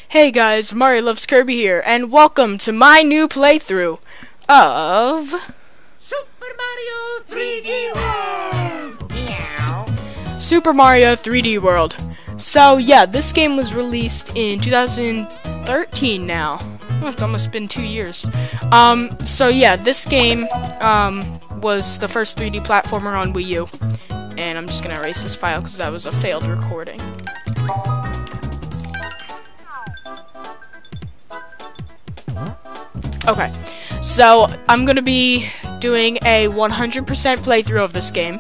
Hey guys, marioloveskirby here, and welcome to my new playthrough of Super Mario 3D World! Meow. Super Mario 3D World. So yeah, this game was released in 2013 now. Oh, it's almost been 2 years. So yeah, this game was the first 3D platformer on Wii U. And I'm just gonna erase this file because that was a failed recording. Okay, so I'm gonna be doing a 100% playthrough of this game,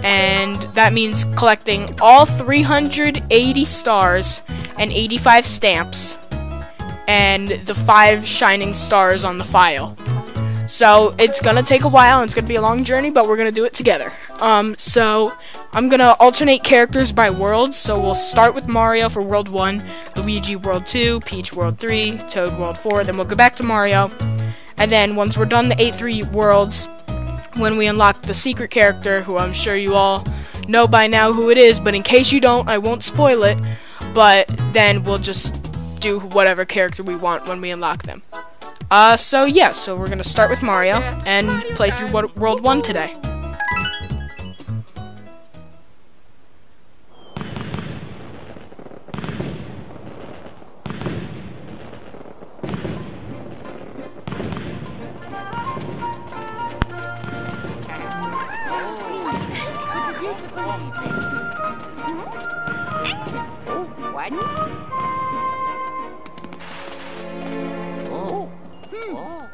and that means collecting all 380 stars and 85 stamps, and the 5 shining stars on the file. So it's gonna take a while, and it's gonna be a long journey, but we're gonna do it together. So I'm gonna alternate characters by worlds, so we'll start with Mario for World 1, Luigi World 2, Peach World 3, Toad World 4, then we'll go back to Mario, and then once we're done the 8-3 worlds, when we unlock the secret character, who I'm sure you all know by now who it is, but in case you don't, I won't spoil it, but then we'll just do whatever character we want when we unlock them. So yeah, so we're gonna start with Mario, and play through World 1 today. What? Oh. Oh.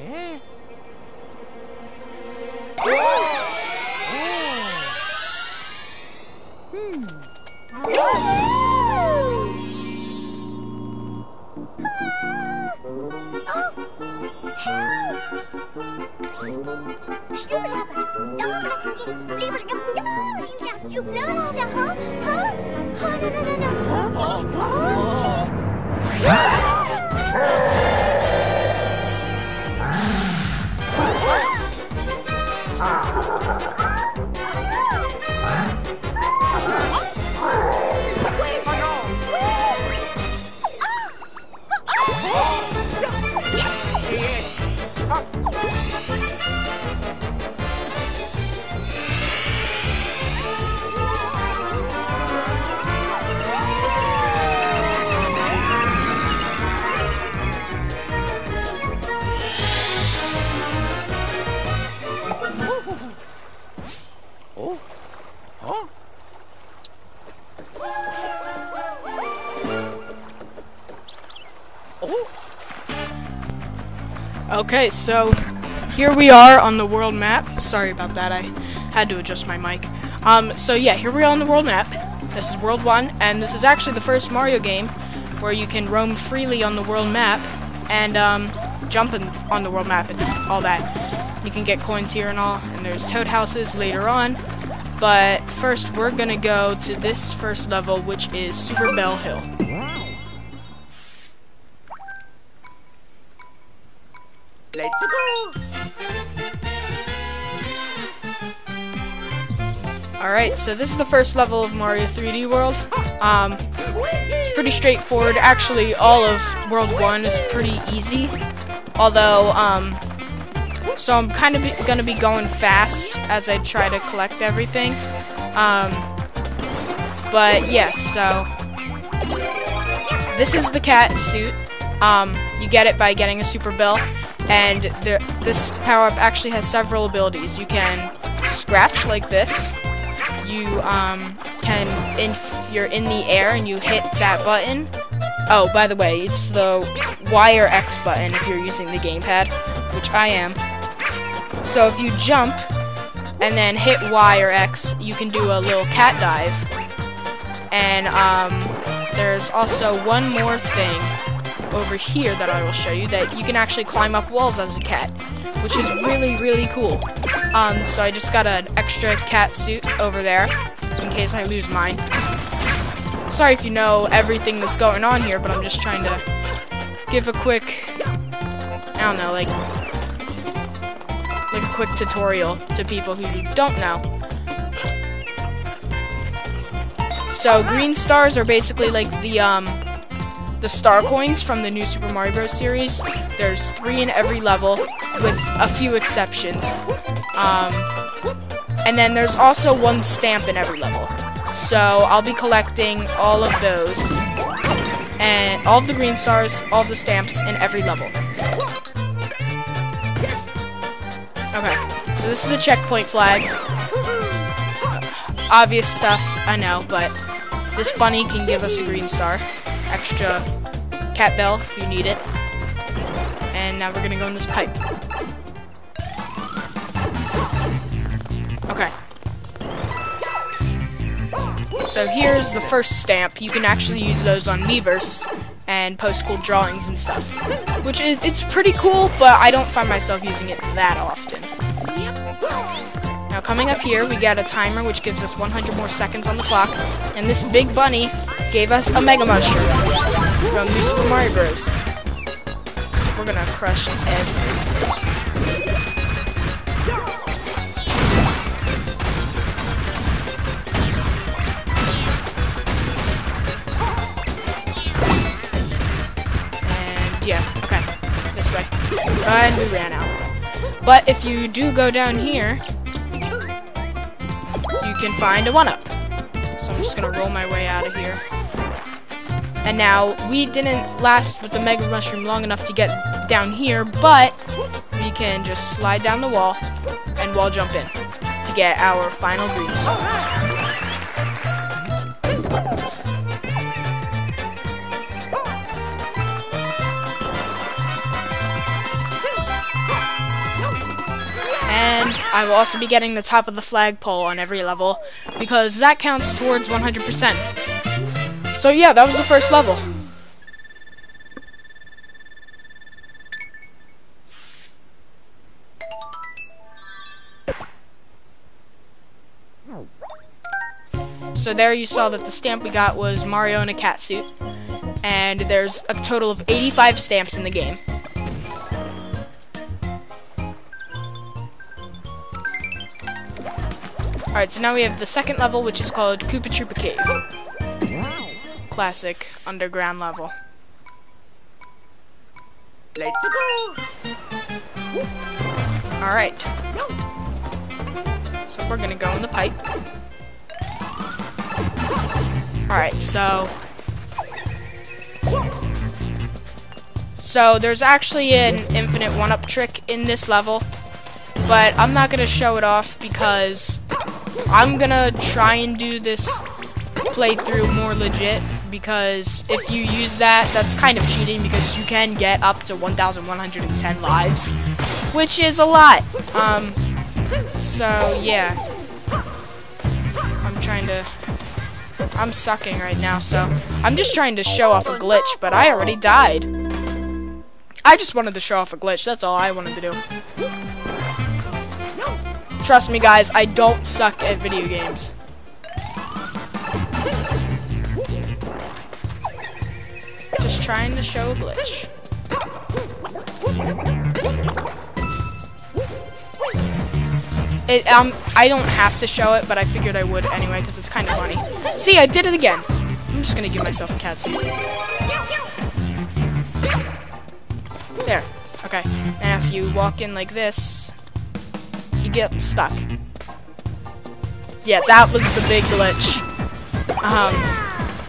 Eh? Okay, so here we are on the world map. Sorry about that, I had to adjust my mic. So yeah, here we are on the world map. This is World 1, and this is actually the first Mario game where you can roam freely on the world map and jump on the world map and all that. You can get coins here and all, and there's Toad houses later on. But first, we're gonna go to this first level, which is Super Bell Hill. Let's go! Alright, so this is the first level of Mario 3D World. It's pretty straightforward. Actually, all of World 1 is pretty easy. Although, so I'm kind of gonna be going fast as I try to collect everything. But yeah, so this is the cat suit. You get it by getting a Super Bell. And this power-up actually has several abilities. You can scratch like this. You if you're in the air and you hit that button. Oh, by the way, it's the Y or X button if you're using the gamepad, which I am. So if you jump and then hit Y or X, you can do a little cat dive. And there's also one more thing over here that I will show you, that you can actually climb up walls as a cat, which is really, really cool. So I just got an extra cat suit over there, in case I lose mine. Sorry if you know everything that's going on here, but I'm just trying to give a quick, I don't know, like a quick tutorial to people who don't know. So green stars are basically like the star coins from the new Super Mario Bros. Series. There's 3 in every level, with a few exceptions. And then there's also 1 stamp in every level. So I'll be collecting all of those, and all of the green stars, all of the stamps in every level. Okay, so this is the checkpoint flag. Obvious stuff, I know, but this bunny can give us a green star. Extra cat bell if you need it. And now we're gonna go in this pipe. Okay. So here's the first stamp. You can actually use those on Miiverse and post cool drawings and stuff. Which is, it's pretty cool, but I don't find myself using it that often. Now coming up here, we got a timer which gives us 100 more seconds on the clock. And this big bunny gave us a Mega Mushroom from New Super Mario Bros. So we're gonna crush everything. Yeah, okay, this way. And we ran out. But if you do go down here, you can find a 1-up. So I'm just gonna roll my way out of here. And now, we didn't last with the Mega Mushroom long enough to get down here, but we can just slide down the wall and wall jump in to get our final green star. And I will also be getting the top of the flagpole on every level, because that counts towards 100%. So yeah, that was the first level. So there you saw that the stamp we got was Mario in a cat suit. And there's a total of 85 stamps in the game. Alright, so now we have the second level, which is called Koopa Troopa Cave. Classic underground level. Let's go. Alright. So we're gonna go in the pipe. Alright, so there's actually an infinite 1-up trick in this level, but I'm not gonna show it off because I'm gonna try and do this playthrough more legit, because if you use that, that's kind of cheating, because you can get up to 1,110 lives, which is a lot. So yeah, I'm sucking right now, so I'm just trying to show off a glitch, but I already died. I just wanted to show off a glitch, that's all I wanted to do. Trust me guys, I don't suck at video games. Just trying to show a glitch. I don't have to show it, but I figured I would anyway, because it's kind of funny. See, I did it again. I'm just gonna give myself a cat suit. There. Okay. And if you walk in like this, you get stuck. Yeah, that was the big glitch.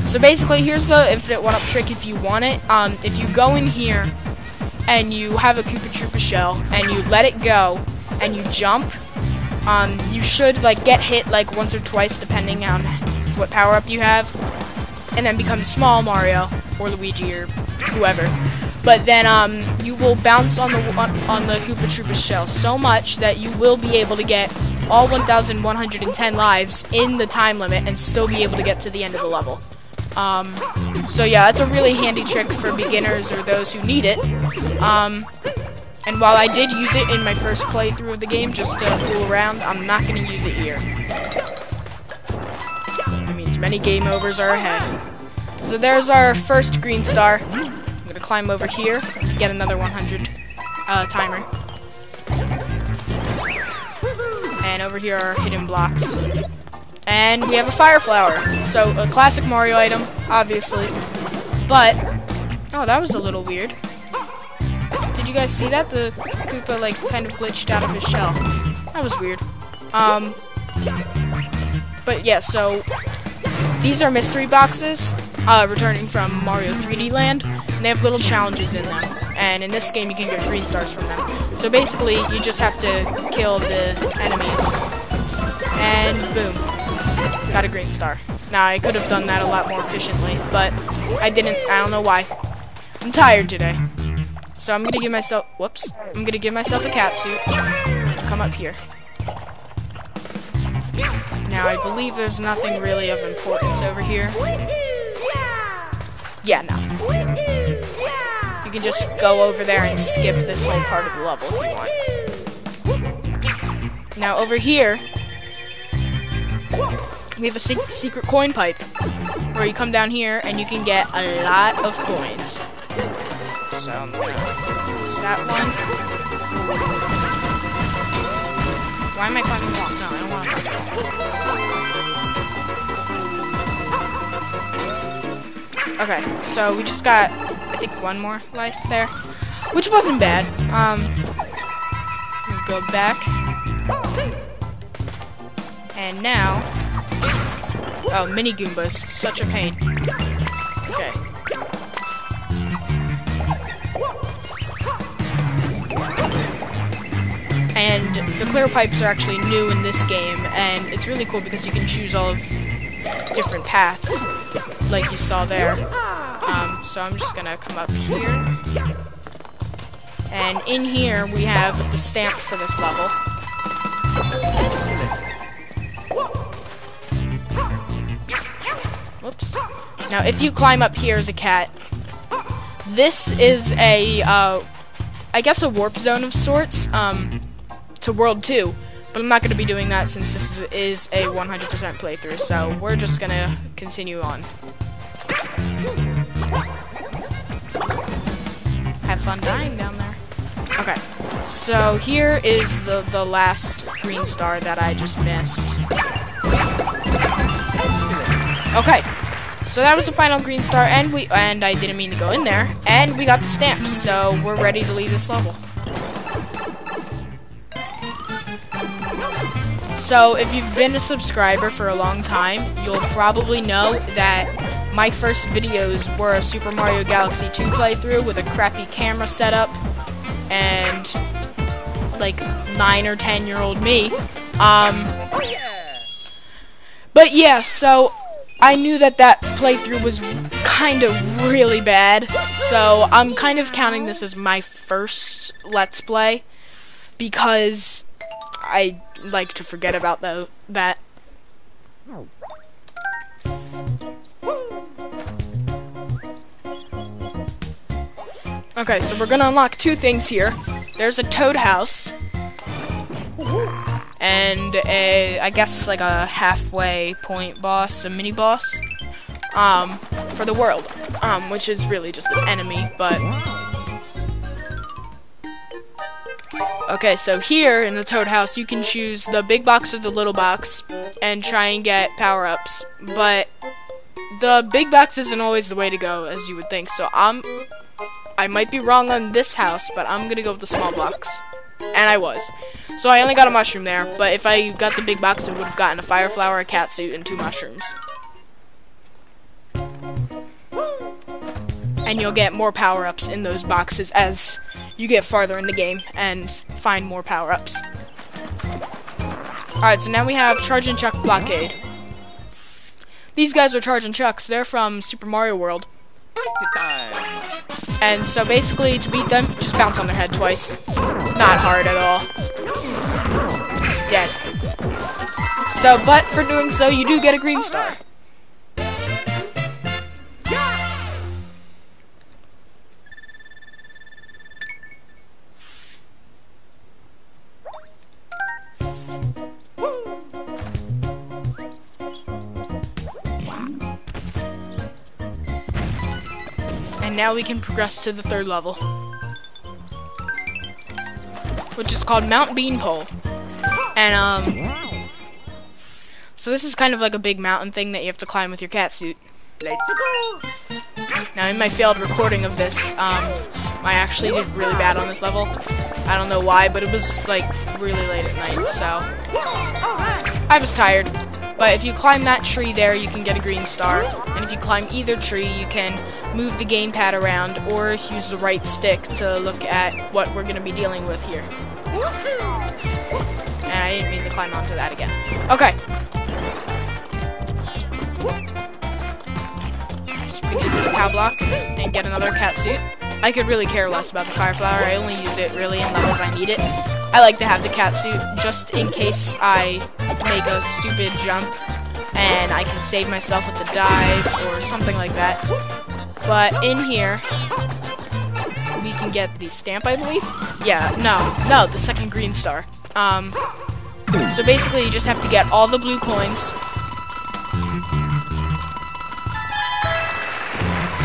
So basically, here's the infinite 1-up trick if you want it. If you go in here, and you have a Koopa Troopa shell, and you let it go, and you jump, you should like get hit like once or twice depending on what power-up you have, and then become small Mario, or Luigi, or whoever. But then you will bounce on the Koopa Troopa shell so much that you will be able to get all 1,110 lives in the time limit and still be able to get to the end of the level. So yeah, that's a really handy trick for beginners or those who need it. And while I did use it in my first playthrough of the game just to fool around, I'm not going to use it here. That means many game overs are ahead. So there's our first green star. I'm going to climb over here, get another 100 timer. And over here are hidden blocks. And we have a fire flower. So, a classic Mario item, obviously. But, oh, that was a little weird. Did you guys see that? The Koopa, like, kind of glitched out of his shell. That was weird. But yeah, so these are mystery boxes, returning from Mario 3D Land, and they have little challenges in them. And in this game, you can get green stars from them. So basically, you just have to kill the enemies, and boom, got a green star. Now, I could have done that a lot more efficiently, but I didn't. I don't know why. I'm tired today. So I'm gonna give myself, whoops, I'm gonna give myself a cat suit. Come up here. Now, I believe there's nothing really of importance over here. Yeah, no. You can just go over there and skip this whole part of the level if you want. Now, over here, we have a secret coin pipe, where you come down here and you can get a lot of coins. So, I'm gonna use that one. Why am I climbing the wall? No, I don't want to. Okay, so we just got, I think, one more life there, which wasn't bad. Go back, and now, oh, mini Goombas, such a pain. Okay. And the clear pipes are actually new in this game, and it's really cool because you can choose all of different paths, like you saw there. So I'm just gonna come up here, and in here we have the stamp for this level. Whoops. Now, if you climb up here as a cat, this is a, I guess a warp zone of sorts, to World 2, but I'm not going to be doing that since this is a 100% playthrough, so we're just going to continue on. Have fun dying down there. Okay, so here is the last green star that I just missed. Okay, so that was the final green star, and I didn't mean to go in there, and we got the stamps, so we're ready to leave this level. So, if you've been a subscriber for a long time, you'll probably know that my first videos were a Super Mario Galaxy 2 playthrough with a crappy camera setup, and, like, 9 or 10-year-old me. But yeah, so I knew that playthrough was kind of really bad, so I'm kind of counting this as my first Let's Play, because I like to forget about that. Okay, so we're gonna unlock two things here. There's a Toad House, and I guess like a halfway point boss, a mini boss, for the world, which is really just an enemy, but okay, so here in the Toad House, you can choose the big box or the little box and try and get power-ups, but the big box isn't always the way to go, as you would think, so I might be wrong on this house, but I'm gonna go with the small box, and I was. So I only got a mushroom there, but if I got the big box, I would have gotten a fire flower, a cat suit, and 2 mushrooms. And you'll get more power-ups in those boxes as you get farther in the game and find more power-ups. Alright, so now we have Charge and Chuck Blockade. These guys are Charge and Chucks. They're from Super Mario World. And so basically, to beat them, just bounce on their head twice. Not hard at all. Dead. So, but for doing so, you do get a green star. And now we can progress to the 3rd level, which is called Mount Beanpole. And So this is kind of like a big mountain thing that you have to climb with your cat suit. Let's go. Now, in my failed recording of this, I actually did really bad on this level. I don't know why, but it was like really late at night, so I was tired. But if you climb that tree there, you can get a green star. And if you climb either tree, you can move the gamepad around or use the right stick to look at what we're going to be dealing with here. And I didn't mean to climb onto that again. Okay. So we get this cow block and get another cat suit. I could really care less about the fire flower. I only use it really in levels I need it. I like to have the cat suit just in case I make a stupid jump and I can save myself with the dive or something like that. But in here, we can get the stamp, I believe? Yeah, no, the second green star. So basically you just have to get all the blue coins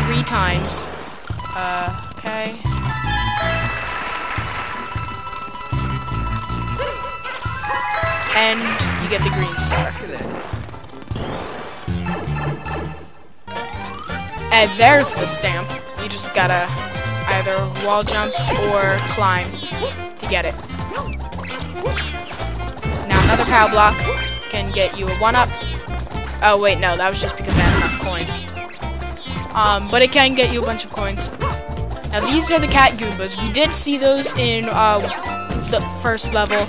3 times. Okay. And you get the green star. And there's the stamp. You just gotta either wall jump or climb to get it. Now another power block can get you a 1-up. Oh wait, no, that was just because I had enough coins. But it can get you a bunch of coins. Now these are the cat Goombas. We did see those in the first level,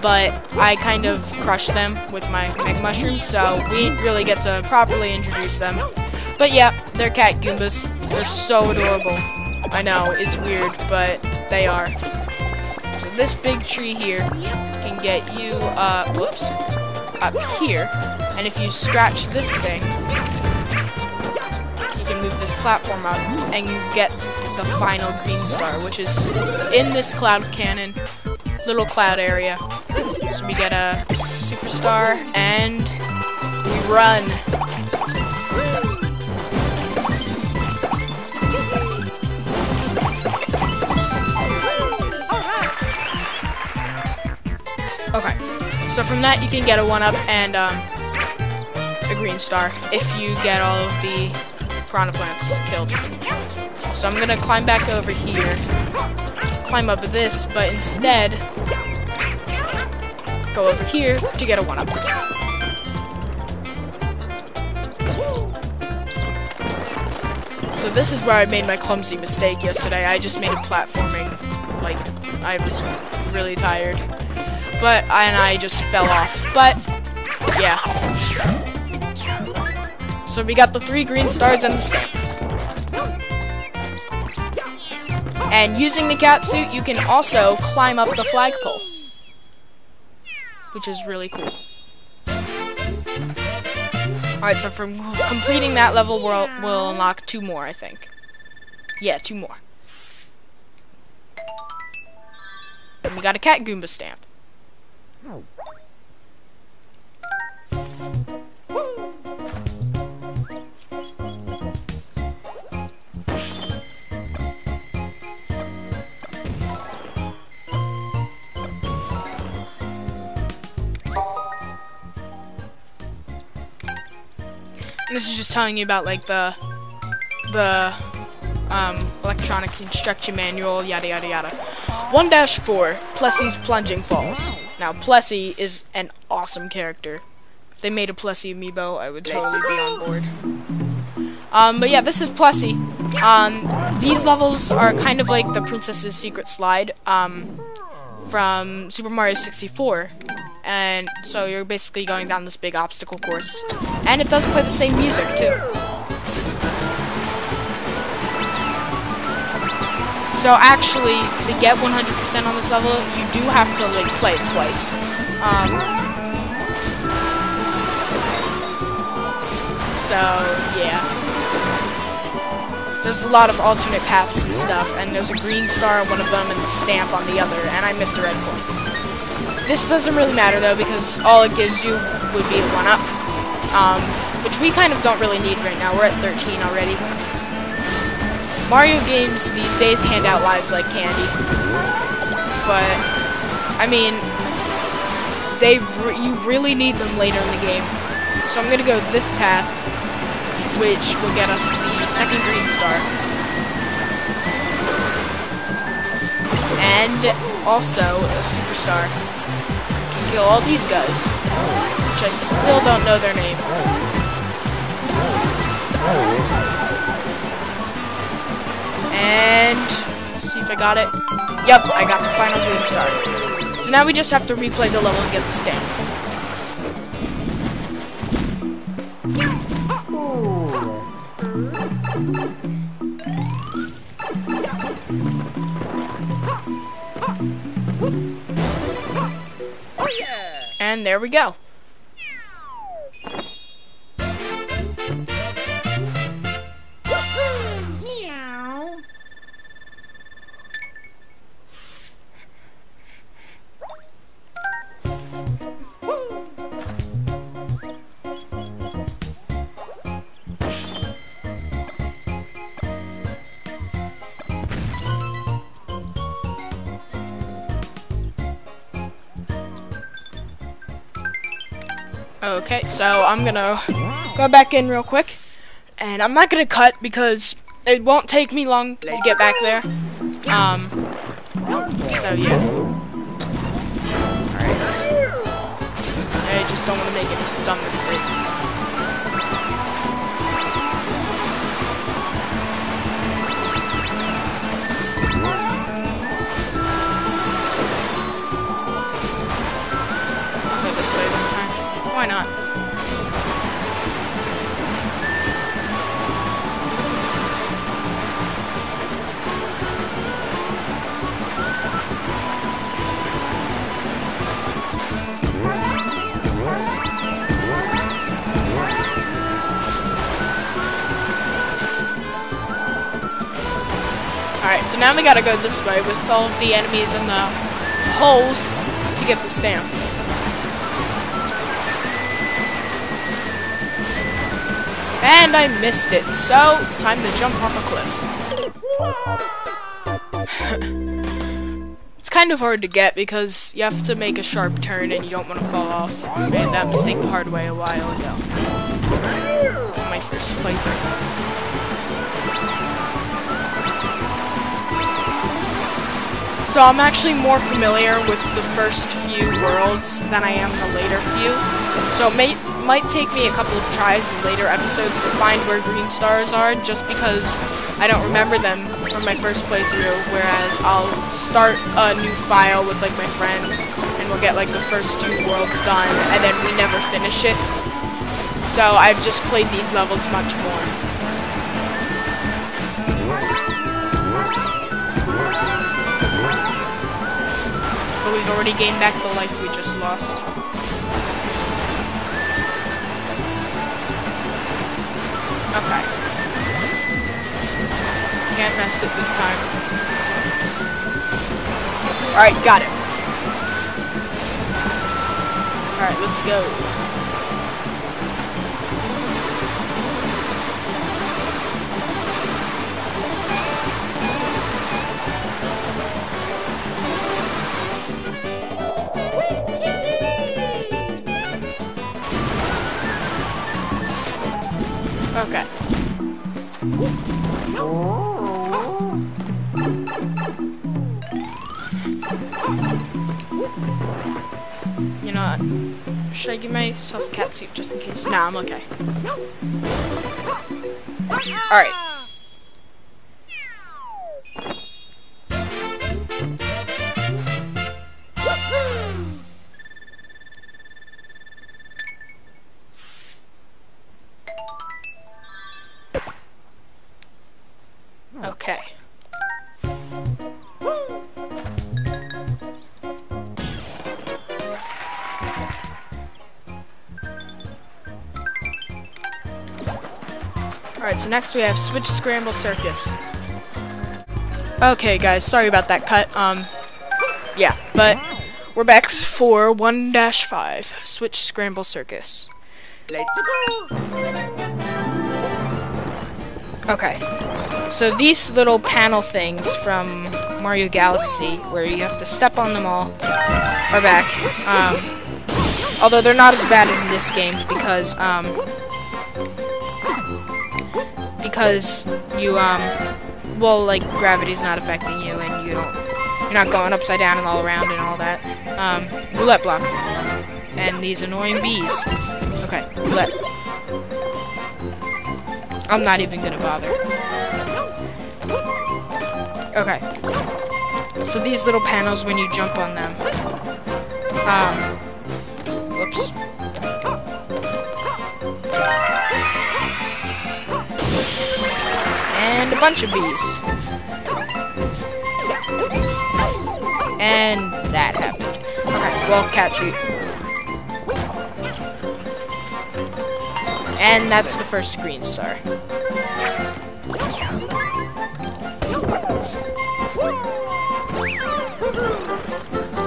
but I kind of crushed them with my Mega Mushroom, so we didn't really get to properly introduce them. But yeah, they're cat Goombas. They're so adorable. I know, it's weird, but they are. So this big tree here can get you, whoops, up here. And if you scratch this thing, you can move this platform up and you get the final green star, which is in this cloud cannon, little cloud area. So we get a superstar and we run. Okay, so from that you can get a 1-up and a green star if you get all of the piranha plants killed. So I'm gonna climb back over here, climb up this, but instead go over here to get a 1-up. So this is where I made my clumsy mistake yesterday. I just made a platforming, like, I was really tired. But, and I just fell off. But, yeah. So we got the 3 green stars and the stamp. And using the cat suit, you can also climb up the flagpole, which is really cool. Alright, so from completing that level, we'll unlock 2 more, I think. Yeah, 2 more. And we got a cat Goomba stamp. This is just telling you about like the electronic instruction manual, yada yada yada. 1-4, Plessie's Plunging Falls. Now Plessie is an awesome character. If they made a Plessie amiibo, I would totally be on board. But yeah, this is Plessie. These levels are kind of like the Princess's Secret Slide from Super Mario 64. And so you're basically going down this big obstacle course. And it does play the same music, too. So actually, to get 100% on this level, you do have to, like, play it twice. So, yeah. There's a lot of alternate paths and stuff, and there's a green star on one of them and the stamp on the other, and I missed a red point. This doesn't really matter though, because all it gives you would be a 1-up, which we kind of don't really need right now. We're at 13 already. Mario games these days hand out lives like candy, but I mean, you really need them later in the game. So I'm gonna go this path, which will get us the second green star. And also a superstar. Can kill all these guys, which I still don't know their name. And let's see if I got it. Yep, I got the final green star. So now we just have to replay the level and get the stamp. And there we go. Okay, so I'm gonna go back in real quick, and I'm not gonna cut because it won't take me long to get back there. So yeah. Alright. I just don't want to make any dumb mistakes. Go this way this time. Why not? Alright, so now we gotta go this way with all of the enemies in the holes to get the stamp. And I missed it, so time to jump off a cliff. It's kind of hard to get because you have to make a sharp turn and you don't want to fall off. I made that mistake the hard way a while ago. My first playthrough. So I'm actually more familiar with the first few worlds than I am the later few. So it might take me a couple of tries in later episodes to find where green stars are, just because I don't remember them from my first playthrough, whereas I'll start a new file with like my friends, and we'll get like the first 2 worlds done, and then we never finish it. So I've just played these levels much more. But we've already gained back the life we just lost. Okay. Can't mess it this time. Alright, got it. Alright, let's go. Okay. You know what? Should I give myself a cat suit just in case? Nah, I'm okay. Alright. Okay. Alright, so next we have Switch Scramble Circus. Okay guys, sorry about that cut. Yeah, but we're back for 1-5, Switch Scramble Circus. Let's go. Okay. So these little panel things from Mario Galaxy, where you have to step on them all, are back. Although they're not as bad in this game because you well, like, gravity's not affecting you, and you're not going upside down and all around and all that. Roulette block. And these annoying bees. Okay, roulette. I'm not even gonna bother. Okay. So these little panels, when you jump on them, whoops. And a bunch of bees. And that happened. Okay, well, catsuit. And that's the first green star.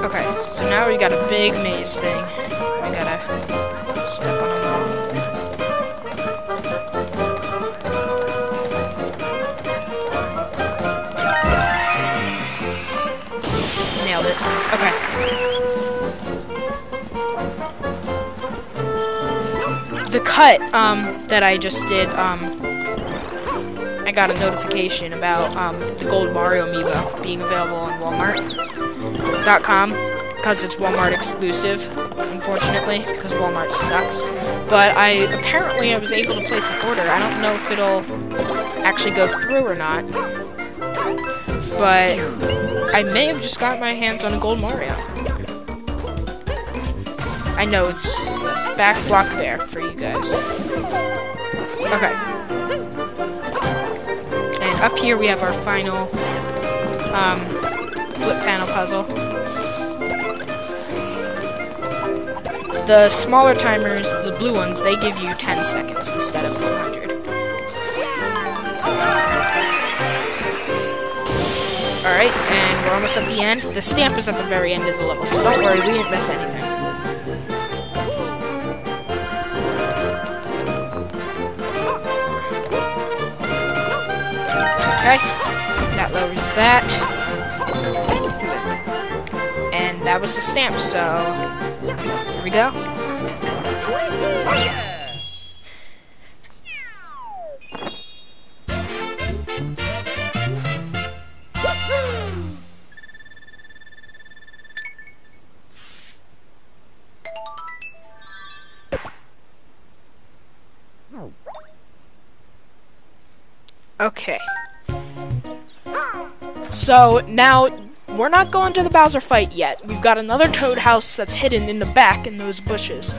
Okay, so now we got a big maze thing. We gotta step on along. Nailed it. Okay. The cut that I just did, I got a notification about the gold Mario amiibo being available on Walmart.com because it's Walmart exclusive, unfortunately, because Walmart sucks. But apparently I was able to place an order. I don't know if it'll actually go through or not, but I may have just got my hands on a gold Mario. I know it's back block there for you guys. Okay. And up here we have our final flip panel puzzle. The smaller timers, the blue ones, they give you 10 seconds instead of 100. Alright, and we're almost at the end. The stamp is at the very end of the level, so don't worry, we didn't miss anything. Okay, that lowers that. And that was the stamp, so here we go. Okay. So, now, we're not going to the Bowser fight yet. We've got another Toad house that's hidden in the back in those bushes.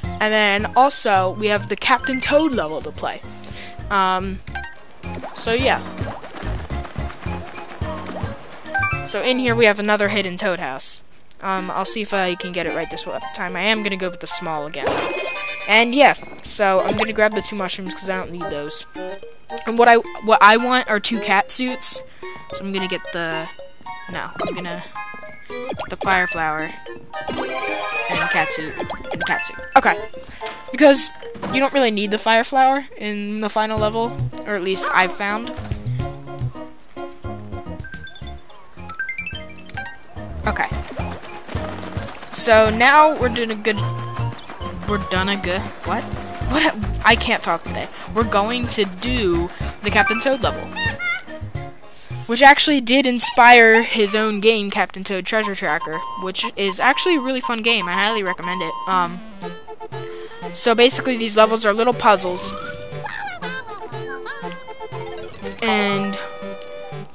And then, also, we have the Captain Toad level to play. So yeah. So in here we have another hidden Toad house. I'll see if I can get it right this time. I am gonna go with the small again. And yeah, so I'm gonna grab the 2 mushrooms because I don't need those. And what I want are 2 cat suits. So I'm gonna get the the fire flower and cat suit and cat suit. Okay. Because you don't really need the fire flower in the final level, or at least I've found. Okay. So now we're doing a good what? What? I can't talk today. We're going to do the Captain Toad level, which actually did inspire his own game, Captain Toad Treasure Tracker, which is actually a really fun game. I highly recommend it. So basically these levels are little puzzles, and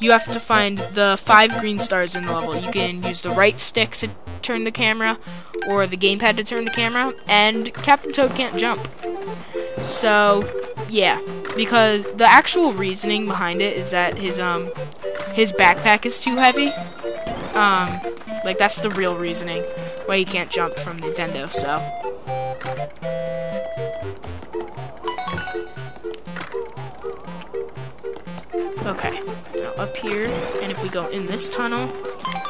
you have to find the 5 green stars in the level. You can use the right stick to turn the camera, or the gamepad to turn the camera, and Captain Toad can't jump. So, yeah, because the actual reasoning behind it is that his backpack is too heavy. Like, that's the real reasoning why he can't jump from Nintendo, so. Okay, now up here, and if we go in this tunnel,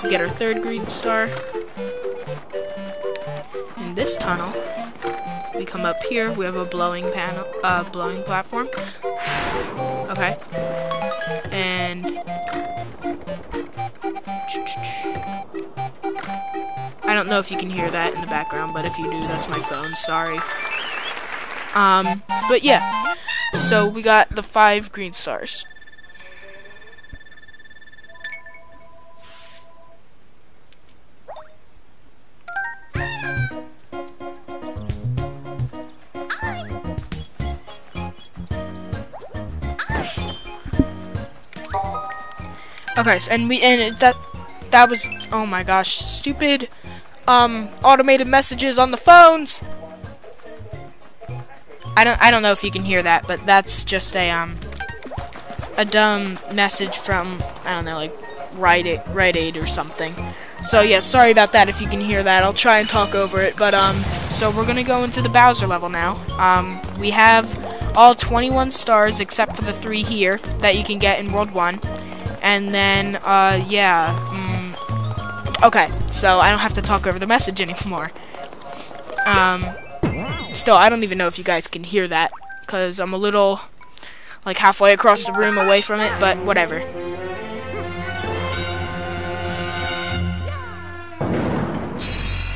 we get our 3rd green star. In this tunnel, we come up here, we have a blowing platform. Okay. And I don't know if you can hear that in the background, but if you do, that's my phone, sorry. But yeah, so we got the 5 green stars. Okay, so, that was, oh my gosh, stupid automated messages on the phones. I don't know if you can hear that, but that's just a dumb message from, I don't know, like Rite Aid or something. So yeah, sorry about that if you can hear that. I'll try and talk over it, but so we're gonna go into the Bowser level now. We have all 21 stars except for the 3 here that you can get in World 1. And then, yeah, okay, so I don't have to talk over the message anymore. Still, I don't even know if you guys can hear that, because I'm a little, like, halfway across the room away from it, but whatever.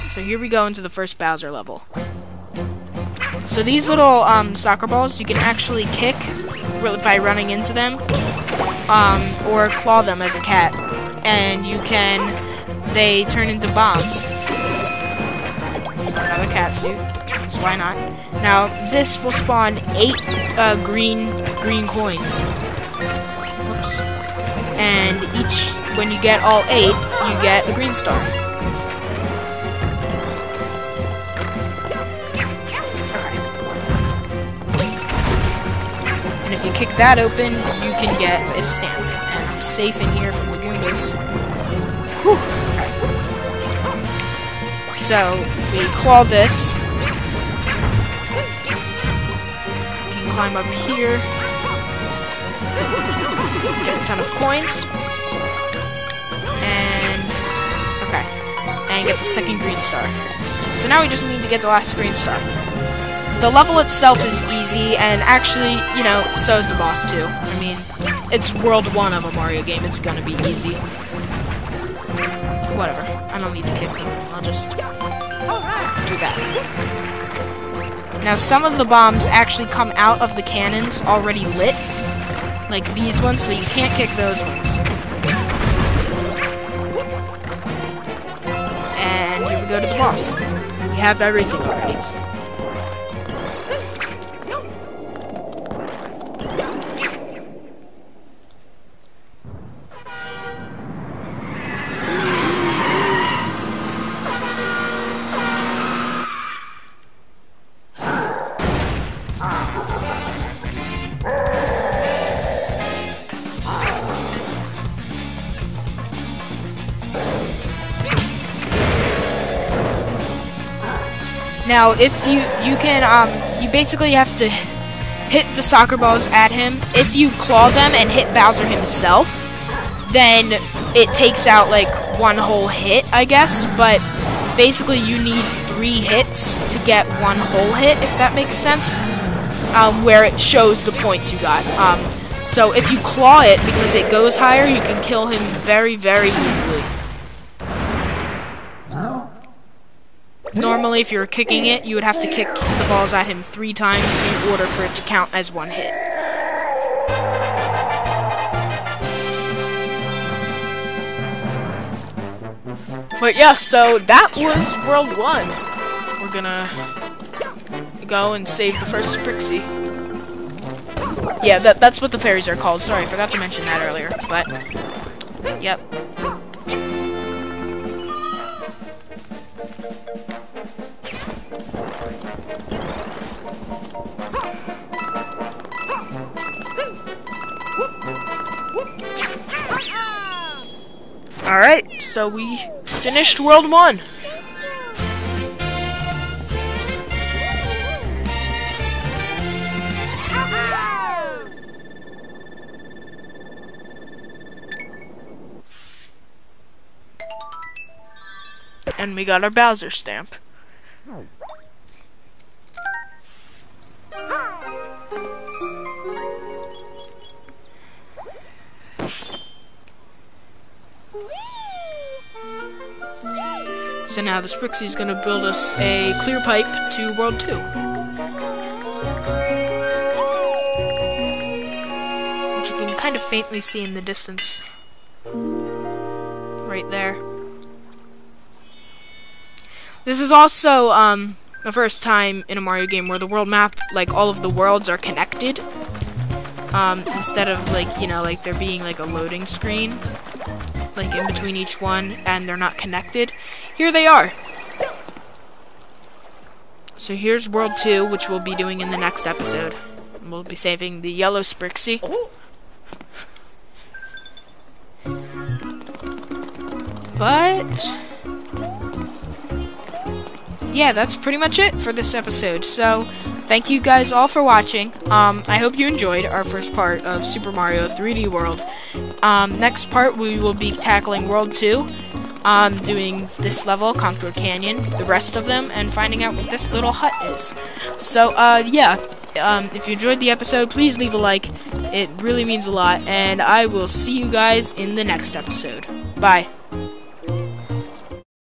So here we go into the first Bowser level. So these little, soccer balls, you can actually kick by running into them, or claw them as a cat, and they turn into bombs. Another cat suit, so why not? Now, this will spawn 8 green coins. Whoops. And when you get all 8, you get a green star. And if you kick that open, you can get a stamp. And I'm safe in here from the Goombas. Whew. So, if we claw this, you can climb up here, get a ton of coins, and, okay, and get the second green star. So now we just need to get the last green star. The level itself is easy, and actually, you know, so is the boss too. I mean, it's World 1 of a Mario game, it's gonna be easy. Whatever, I don't need to kick them, I'll just do that. Now, some of the bombs actually come out of the cannons already lit, like these ones, so you can't kick those ones. And here we go to the boss. We have everything already. Now, if you basically have to hit the soccer balls at him. If you claw them and hit Bowser himself, then it takes out like one whole hit, I guess. But basically, you need 3 hits to get one whole hit, if that makes sense. Where it shows the points you got. So if you claw it because it goes higher, you can kill him very, very easily. Normally, if you're kicking it, you would have to kick the balls at him 3 times in order for it to count as one hit. But yeah, so that was World 1. We're gonna go and save the first Sprixie. Yeah, that's what the fairies are called. Sorry, I forgot to mention that earlier. But, yep. Alright, so we finished World 1. And we got our Bowser stamp. So now the Sprixie is going to build us a clear pipe to World 2. Which you can kind of faintly see in the distance. Right there. This is also the first time in a Mario game where the world map, like all of the worlds are connected. Instead of like, you know, like there being like a loading screen like in between each one and they're not connected. Here they are. So here's World 2, which we'll be doing in the next episode. We'll be saving the yellow Sprixie. But yeah, that's pretty much it for this episode. So thank you guys all for watching. I hope you enjoyed our first part of Super Mario 3D World. Next part we will be tackling World 2, doing this level, Contour Canyon, the rest of them, and finding out what this little hut is. So yeah, if you enjoyed the episode, please leave a like. It really means a lot, and I will see you guys in the next episode. Bye.